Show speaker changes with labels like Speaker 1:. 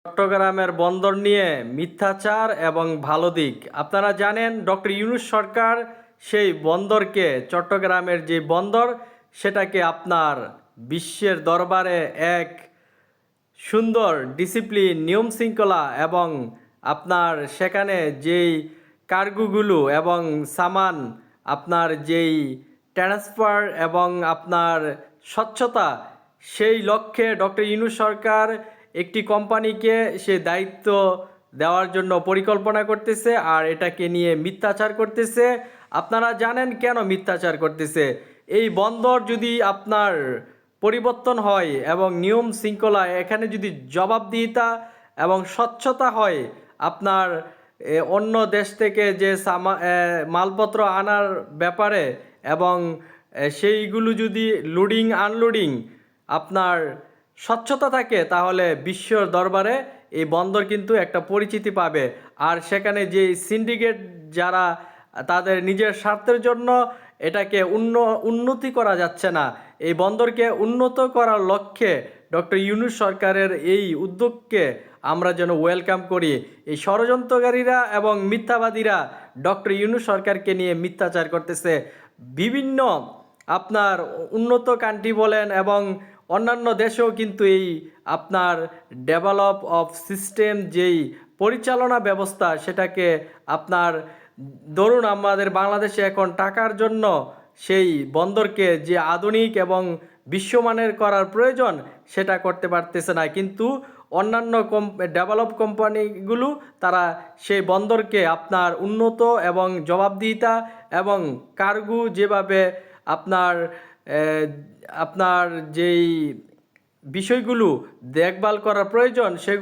Speaker 1: চট্টগ্রামের বন্দর নিয়ে মিথ্যাচার এবং ভালো দিক। আপনারা জানেন ডক্টর ইউনূস সরকার সেই বন্দরকে, চট্টগ্রামের যে বন্দর, সেটাকে আপনার বিশ্বের দরবারে এক সুন্দর ডিসিপ্লিন, নিয়ম শৃঙ্খলা এবং আপনার সেখানে যেই কার্গোগুলো এবং সামান, আপনার যেই ট্রান্সফার এবং আপনার স্বচ্ছতা, সেই লক্ষ্যে ডক্টর ইউনূস সরকার একটি কোম্পানিকে সে দায়িত্ব দেওয়ার জন্য পরিকল্পনা করতেছে আর এটাকে নিয়ে মিথ্যাচার করতেছে। আপনারা জানেন কেন মিথ্যাচার করতেছে? এই বন্দর যদি আপনার পরিবর্তন হয় এবং নিয়ম শৃঙ্খলা, এখানে যদি জবাবদিহিতা এবং স্বচ্ছতা হয়, আপনার অন্য দেশ থেকে যে মালপত্র আনার ব্যাপারে এবং সেইগুলো যদি লোডিং আনলোডিং আপনার স্বচ্ছতা থাকে, তাহলে বিশ্বর দরবারে এই বন্দর কিন্তু একটা পরিচিতি পাবে। আর সেখানে যে সিন্ডিকেট যারা তাদের নিজের স্বার্থের জন্য এটাকে উন্নতি করা যাচ্ছে না, এই বন্দরকে উন্নত করার লক্ষ্যে ডক্টর ইউনূস সরকারের এই উদ্যোগকে আমরা যেন ওয়েলকাম করি। এই ষড়যন্ত্রকারীরা এবং মিথ্যাবাদীরা ডক্টর ইউনূস সরকারকে নিয়ে মিথ্যাচার করতেছে। বিভিন্ন আপনার উন্নত কান্ট্রি বলেন এবং অন্যান্য দেশেও কিন্তু এই আপনার ডেভেলপ অফ সিস্টেম যেই পরিচালনা ব্যবস্থা, সেটাকে আপনার ধরুন আমাদের বাংলাদেশে এখন টাকার জন্য সেই বন্দরকে যে আধুনিক এবং বিশ্বমানের করার প্রয়োজন, সেটা করতে পারতেছে না। কিন্তু অন্যান্য ডেভেলপ কোম্পানিগুলো তারা সেই বন্দরকে আপনার উন্নত এবং জবাবদিহিতা এবং কার্গো যেভাবে আপনার আপনার যেই বিষয়গুলো দেখভাল করার প্রয়োজন সেগুলো